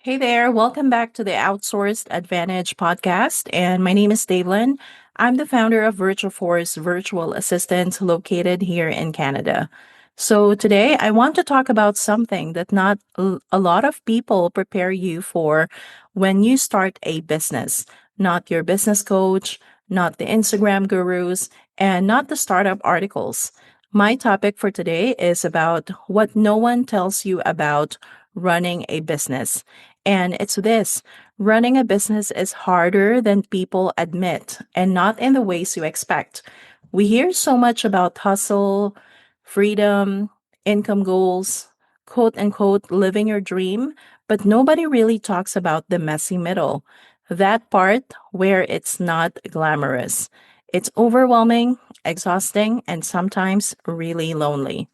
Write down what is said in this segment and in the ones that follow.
Hey there, welcome back to the Outsourced Advantage podcast. And my name is Daylin. I'm the founder of Virtual Force Virtual Assistant located here in Canada. So today I want to talk about something that not a lot of people prepare you for when you start a business. Not your business coach, not the Instagram gurus, and not the startup articles. My topic for today is about what no one tells you about running a business. And it's this: running a business is harder than people admit, and not in the ways you expect. We hear so much about hustle, freedom, income goals, quote unquote, living your dream, but nobody really talks about the messy middle. That part where it's not glamorous. It's overwhelming, exhausting, and sometimes really lonely.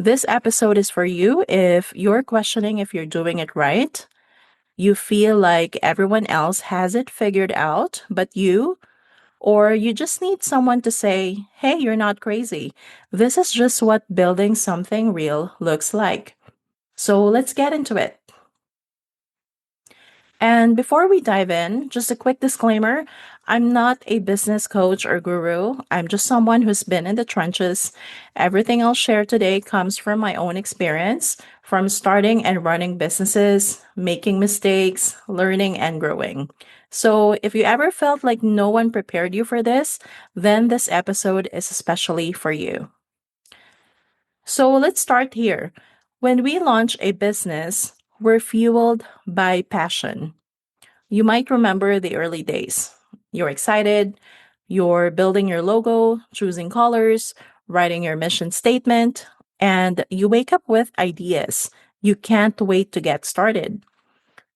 This episode is for you if you're questioning if you're doing it right, you feel like everyone else has it figured out, but you, or you just need someone to say, hey, you're not crazy. This is just what building something real looks like. So let's get into it. And before we dive in, just a quick disclaimer: I'm not a business coach or guru. I'm just someone who's been in the trenches. Everything I'll share today comes from my own experience, from starting and running businesses, making mistakes, learning, and growing. So if you ever felt like no one prepared you for this, then this episode is especially for you. So let's start here. When we launch a business, we're fueled by passion. You might remember the early days. You're excited, you're building your logo, choosing colors, writing your mission statement, and you wake up with ideas. You can't wait to get started.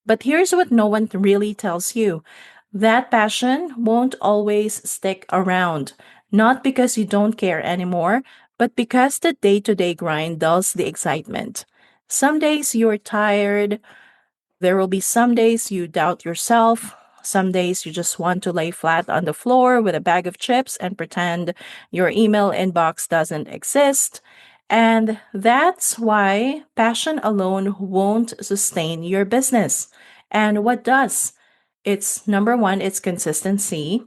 But here's what no one really tells you: that passion won't always stick around, not because you don't care anymore, but because the day to day grind dulls the excitement. Some days you're tired, there will be some days you doubt yourself. Some days you just want to lay flat on the floor with a bag of chips and pretend your email inbox doesn't exist. And that's why passion alone won't sustain your business. And what does? It's number one, it's consistency,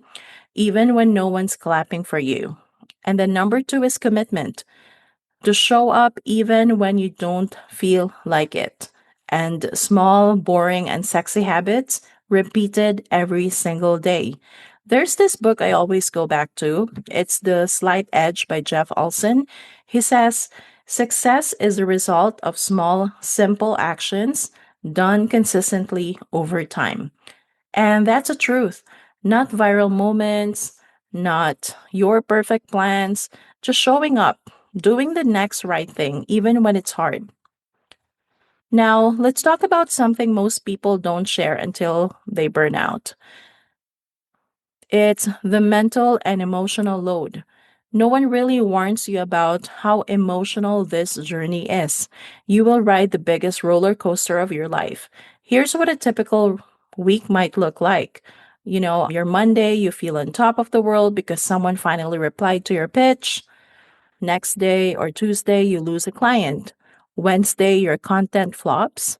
even when no one's clapping for you. And then number two is commitment, to show up even when you don't feel like it. And small, boring, and sexy habits repeated every single day. There's this book I always go back to. It's The Slight Edge by Jeff Olson. He says, success is the result of small, simple actions done consistently over time. And that's a truth. Not viral moments, not your perfect plans, just showing up, doing the next right thing, even when it's hard. Now, let's talk about something most people don't share until they burn out. It's the mental and emotional load. No one really warns you about how emotional this journey is. You will ride the biggest roller coaster of your life. Here's what a typical week might look like. Your Monday, you feel on top of the world because someone finally replied to your pitch. Next day or Tuesday, you lose a client. Wednesday, your content flops.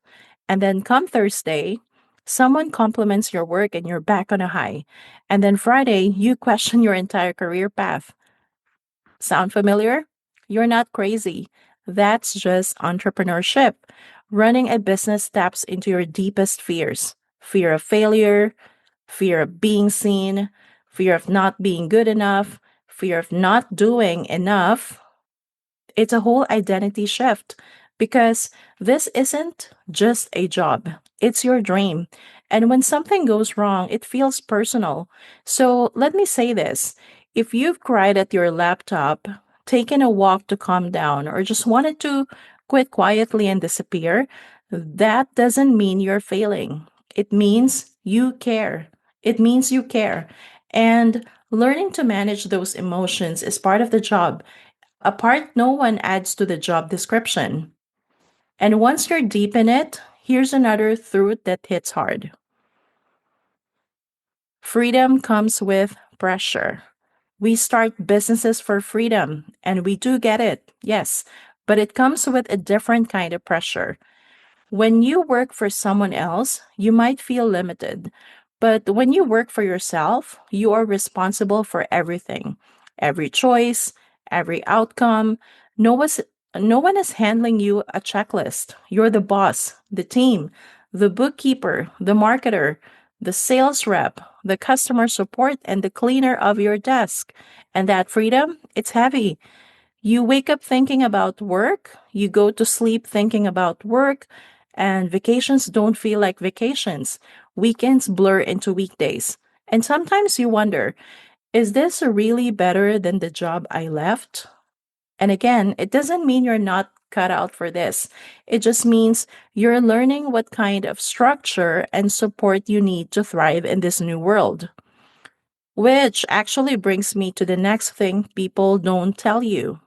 And then come Thursday, someone compliments your work and you're back on a high. And then Friday, you question your entire career path. Sound familiar? You're not crazy. That's just entrepreneurship. Running a business taps into your deepest fears: fear of failure, fear of being seen, fear of not being good enough, fear of not doing enough. It's a whole identity shift because this isn't just a job, it's your dream. And when something goes wrong, it feels personal. So let me say this: if you've cried at your laptop, taken a walk to calm down, or just wanted to quit quietly and disappear, that doesn't mean you're failing. It means you care. It means you care. And learning to manage those emotions is part of the job, a part no one adds to the job description. And once you're deep in it, here's another truth that hits hard: freedom comes with pressure. We start businesses for freedom, and we do get it, yes, but it comes with a different kind of pressure. When you work for someone else, you might feel limited. But when you work for yourself, you are responsible for everything, every choice, every outcome. No, one's, no one is handling you a checklist. You're the boss, the team, the bookkeeper, the marketer, the sales rep, the customer support, and the cleaner of your desk. And that freedom, it's heavy. You wake up thinking about work, you go to sleep thinking about work, and vacations don't feel like vacations. Weekends blur into weekdays. And sometimes you wonder, is this really better than the job I left? And again, it doesn't mean you're not cut out for this. It just means you're learning what kind of structure and support you need to thrive in this new world. Which actually brings me to the next thing people don't tell you.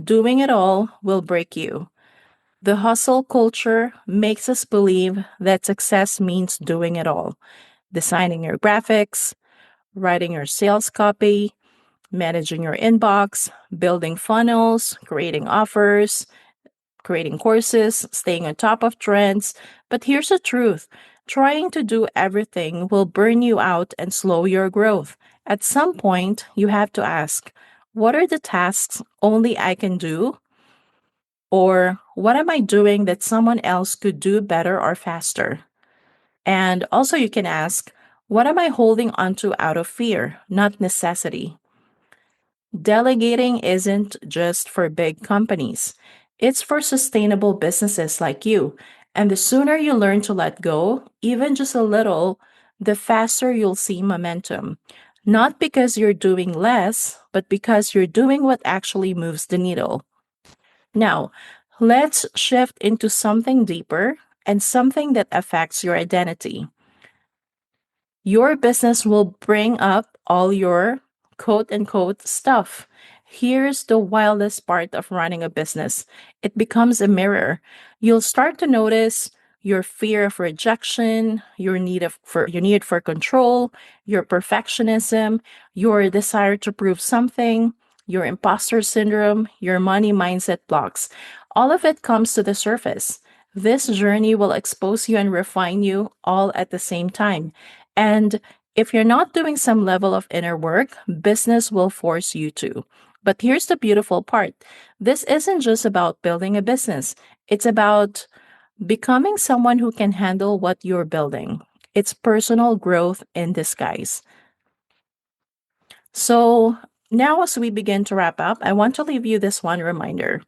Doing it all will break you. The hustle culture makes us believe that success means doing it all: designing your graphics, writing your sales copy, managing your inbox, building funnels, creating offers, creating courses, staying on top of trends. But here's the truth: trying to do everything will burn you out and slow your growth. At some point, you have to ask, what are the tasks only I can do? Or what am I doing that someone else could do better or faster? And also, you can ask, what am I holding onto out of fear, not necessity? Delegating isn't just for big companies, it's for sustainable businesses like you. And the sooner you learn to let go, even just a little, the faster you'll see momentum. Not because you're doing less, but because you're doing what actually moves the needle. Now, let's shift into something deeper and something that affects your identity. Your business will bring up all your quote unquote stuff. Here's the wildest part of running a business: it becomes a mirror. You'll start to notice your fear of rejection, your need for control, your perfectionism, your desire to prove something, your imposter syndrome, your money mindset blocks. All of it comes to the surface. This journey will expose you and refine you all at the same time. And if you're not doing some level of inner work, business will force you to. But here's the beautiful part: this isn't just about building a business, it's about becoming someone who can handle what you're building. It's personal growth in disguise. So, now as we begin to wrap up, I want to leave you this one reminder: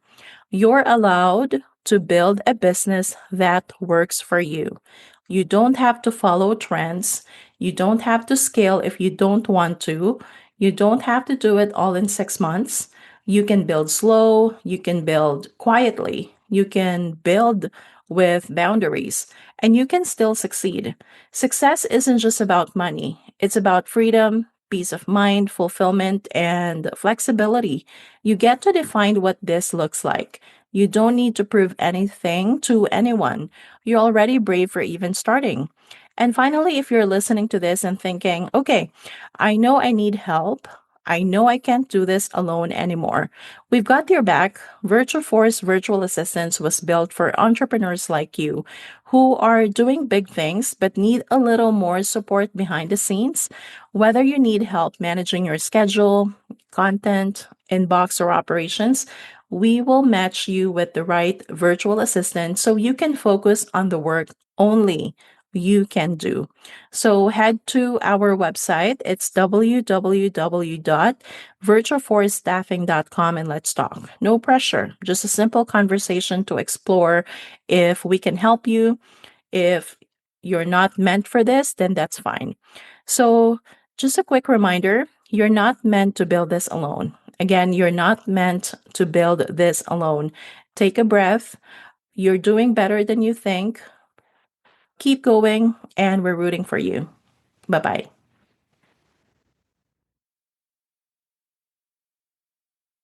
you're allowed to build a business that works for you. You don't have to follow trends. You don't have to scale if you don't want to. You don't have to do it all in 6 months. You can build slow. You can build quietly. You can build with boundaries, and you can still succeed. Success isn't just about money, it's about freedom, peace of mind, fulfillment, and flexibility. You get to define what this looks like. You don't need to prove anything to anyone. You're already brave for even starting. And finally, if you're listening to this and thinking, okay, I know I need help. I know I can't do this alone anymore. We've got your back. Virtual Force Virtual Assistants was built for entrepreneurs like you who are doing big things but need a little more support behind the scenes. Whether you need help managing your schedule, content, inbox, or operations, we will match you with the right virtual assistant so you can focus on the work only you can do. So head to our website. It's www.virtualforestaffing.com and let's talk. No pressure, just a simple conversation to explore if we can help you. If you're not meant for this, then that's fine. So, just a quick reminder: you're not meant to build this alone. Again, you're not meant to build this alone. Take a breath. You're doing better than you think. Keep going, and we're rooting for you. Bye bye.